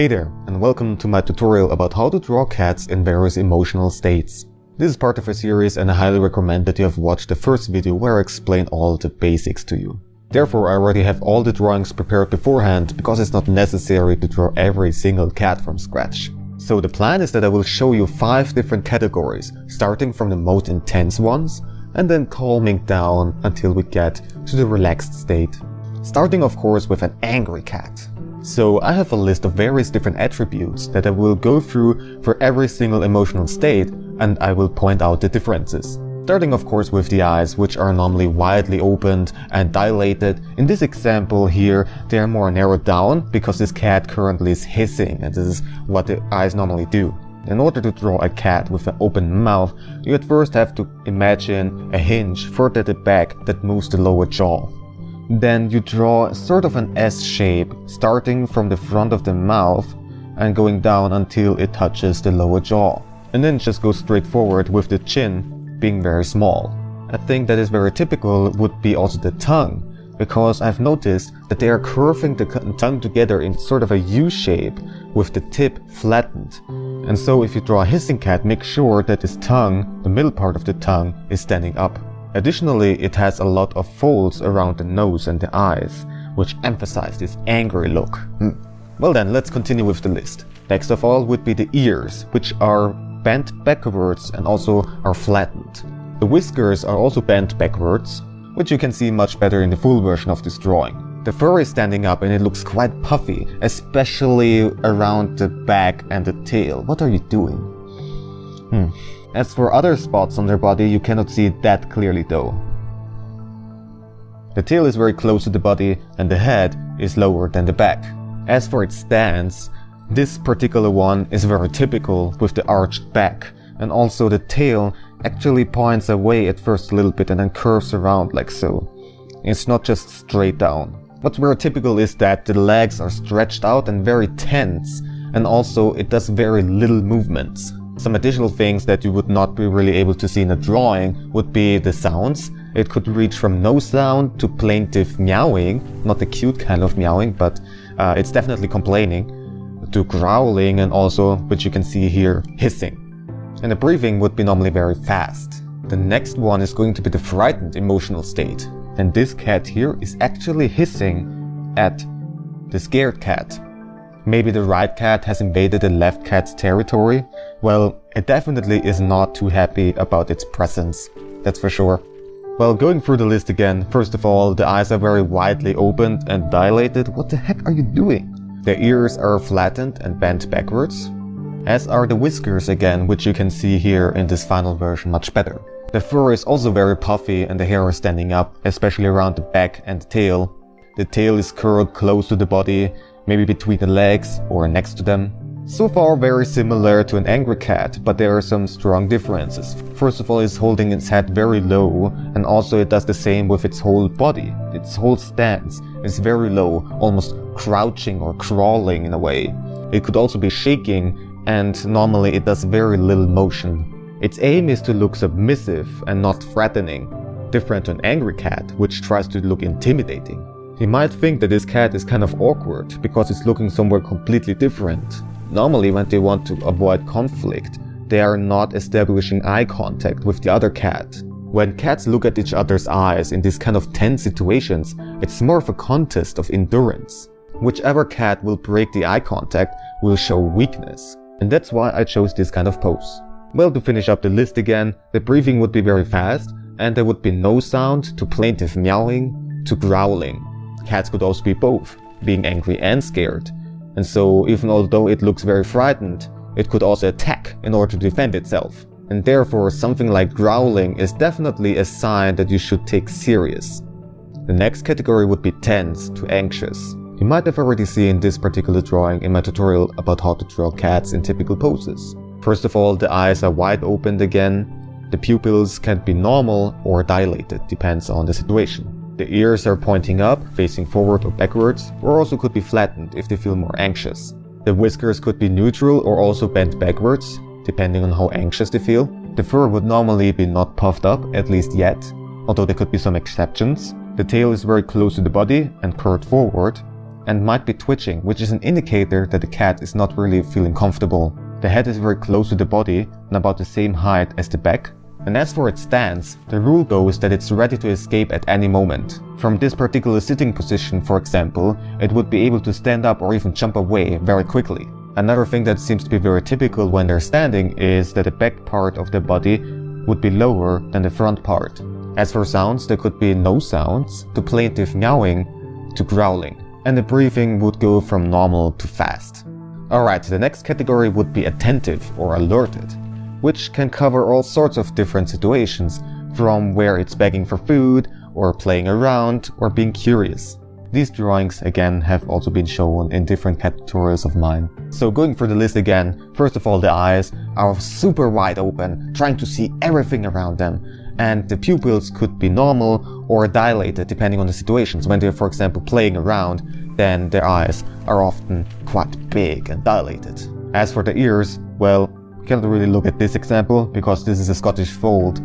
Hey there, and welcome to my tutorial about how to draw cats in various emotional states. This is part of a series and I highly recommend that you have watched the first video where I explain all the basics to you. Therefore, I already have all the drawings prepared beforehand because it's not necessary to draw every single cat from scratch. So the plan is that I will show you 5 different categories, starting from the most intense ones, and then calming down until we get to the relaxed state. Starting of course with an angry cat. So I have a list of various different attributes that I will go through for every single emotional state, and I will point out the differences. Starting of course with the eyes, which are normally widely opened and dilated. In this example here, they are more narrowed down because this cat currently is hissing, and this is what the eyes normally do. In order to draw a cat with an open mouth, you at first have to imagine a hinge further at the back that moves the lower jaw. Then you draw sort of an S shape, starting from the front of the mouth and going down until it touches the lower jaw. And then just go straight forward with the chin being very small. A thing that is very typical would be also the tongue, because I've noticed that they are curving the tongue together in sort of a U shape with the tip flattened. And so if you draw a hissing cat, make sure that this tongue, the middle part of the tongue, is standing up. Additionally, it has a lot of folds around the nose and the eyes, which emphasize this angry look. Well then, let's continue with the list. Next of all would be the ears, which are bent backwards and also are flattened. The whiskers are also bent backwards, which you can see much better in the full version of this drawing. The fur is standing up and it looks quite puffy, especially around the back and the tail. What are you doing? As for other spots on their body, you cannot see it that clearly though. The tail is very close to the body and the head is lower than the back. As for its stance, this particular one is very typical with the arched back, and also the tail actually points away at first a little bit and then curves around like so. It's not just straight down. What's very typical is that the legs are stretched out and very tense, and also it does very little movements. Some additional things that you would not be really able to see in a drawing would be the sounds. It could reach from no sound to plaintive meowing, not the cute kind of meowing, but it's definitely complaining, to growling, and also, which you can see here, hissing. And the breathing would be normally very fast. The next one is going to be the frightened emotional state. And this cat here is actually hissing at the scared cat. Maybe the right cat has invaded the left cat's territory. Well, it definitely is not too happy about its presence, that's for sure. Well, going through the list again, first of all, the eyes are very widely opened and dilated. What the heck are you doing? The ears are flattened and bent backwards, as are the whiskers again, which you can see here in this final version much better. The fur is also very puffy and the hair is standing up, especially around the back and the tail. The tail is curled close to the body, maybe between the legs or next to them. So far very similar to an angry cat, but there are some strong differences. First of all, it's holding its head very low, and also it does the same with its whole body. Its whole stance is very low, almost crouching or crawling in a way. It could also be shaking, and normally it does very little motion. Its aim is to look submissive and not threatening, different to an angry cat, which tries to look intimidating. You might think that this cat is kind of awkward because it's looking somewhere completely different. Normally when they want to avoid conflict, they are not establishing eye contact with the other cat. When cats look at each other's eyes in these kind of tense situations, it's more of a contest of endurance. Whichever cat will break the eye contact will show weakness. And that's why I chose this kind of pose. Well, to finish up the list again, the breathing would be very fast, and there would be no sound to plaintive meowing to growling. Cats could also be both, being angry and scared. And so, even although it looks very frightened, it could also attack in order to defend itself. And therefore, something like growling is definitely a sign that you should take serious. The next category would be tense to anxious. You might have already seen this particular drawing in my tutorial about how to draw cats in typical poses. First of all, the eyes are wide opened again. The pupils can be normal or dilated, depends on the situation. The ears are pointing up, facing forward or backwards, or also could be flattened if they feel more anxious. The whiskers could be neutral or also bent backwards, depending on how anxious they feel. The fur would normally be not puffed up, at least yet, although there could be some exceptions. The tail is very close to the body and curved forward. and might be twitching, which is an indicator that the cat is not really feeling comfortable. The head is very close to the body and about the same height as the back. And as for its stance, the rule goes that it's ready to escape at any moment. From this particular sitting position, for example, it would be able to stand up or even jump away very quickly. Another thing that seems to be very typical when they're standing is that the back part of the body would be lower than the front part. As for sounds, there could be no sounds, to plaintive meowing, to growling. And the breathing would go from normal to fast. Alright, the next category would be attentive or alerted, which can cover all sorts of different situations, from where it's begging for food, or playing around, or being curious. These drawings again have also been shown in different cat tutorials of mine. So going through the list again, first of all the eyes are super wide open, trying to see everything around them. And the pupils could be normal or dilated depending on the situations. When they're, for example, playing around, then their eyes are often quite big and dilated. As for the ears, well, you can't really look at this example because this is a Scottish fold,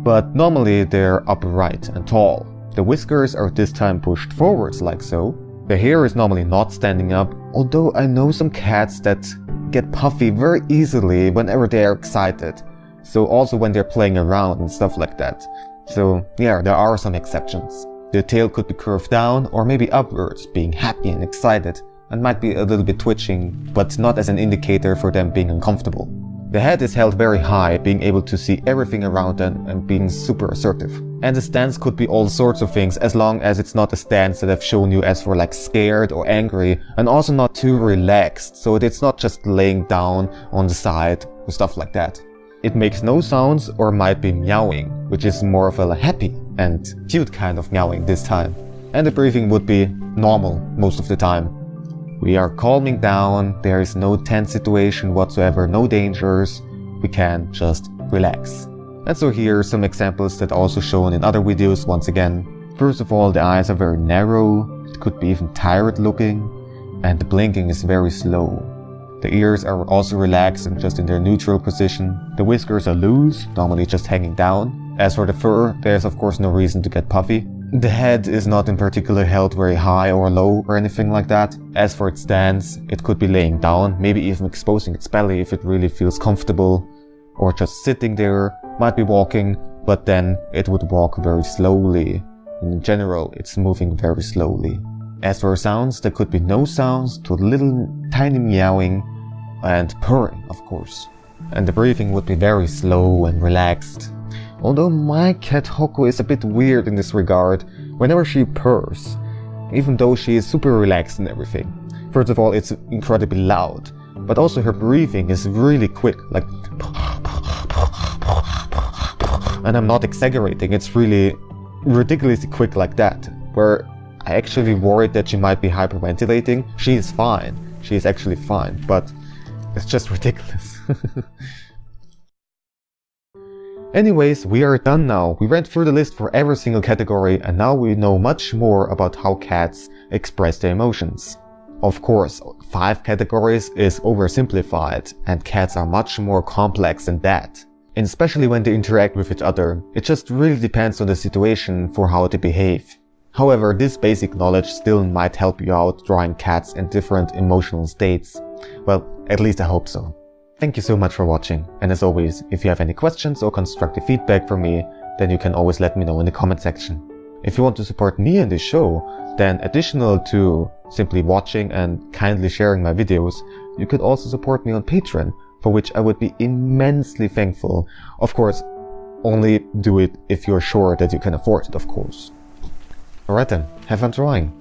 but normally they're upright and tall. The whiskers are this time pushed forwards like so. The hair is normally not standing up, although I know some cats that get puffy very easily whenever they are excited. So also when they're playing around and stuff like that. So yeah, there are some exceptions. The tail could be curved down or maybe upwards, being happy and excited, and might be a little bit twitching, but not as an indicator for them being uncomfortable. The head is held very high, being able to see everything around them and being super assertive. And the stance could be all sorts of things, as long as it's not a stance that I've shown you as for like scared or angry, and also not too relaxed, so it's not just laying down on the side or stuff like that. It makes no sounds or might be meowing, which is more of a happy and cute kind of meowing this time. And the breathing would be normal most of the time. We are calming down, there is no tense situation whatsoever, no dangers, we can just relax. And so here are some examples that are also shown in other videos once again. First of all, the eyes are very narrow, it could be even tired looking, and the blinking is very slow. The ears are also relaxed and just in their neutral position. The whiskers are loose, normally just hanging down. As for the fur, there's of course no reason to get puffy. The head is not in particular held very high or low or anything like that. As for its stance, it could be laying down, maybe even exposing its belly if it really feels comfortable. Or just sitting there, might be walking, but then it would walk very slowly. In general, it's moving very slowly. As for sounds, there could be no sounds to little tiny meowing and purring, of course. And the breathing would be very slow and relaxed. Although my cat Hoko is a bit weird in this regard whenever she purrs, even though she is super relaxed and everything. First of all, it's incredibly loud, but also her breathing is really quick, like and I'm not exaggerating, it's really ridiculously quick like that, where I actually worried that she might be hyperventilating. She is fine. She is actually fine, but it's just ridiculous. Anyways, we are done now. We went through the list for every single category and now we know much more about how cats express their emotions. Of course, 5 categories is oversimplified and cats are much more complex than that. And especially when they interact with each other, it just really depends on the situation for how they behave. However, this basic knowledge still might help you out drawing cats in different emotional states. Well, at least I hope so. Thank you so much for watching, and as always, if you have any questions or constructive feedback for me, then you can always let me know in the comment section. If you want to support me and this show, then additional to simply watching and kindly sharing my videos, you could also support me on Patreon, for which I would be immensely thankful. Of course, only do it if you're sure that you can afford it, of course. Alright then, have fun drawing!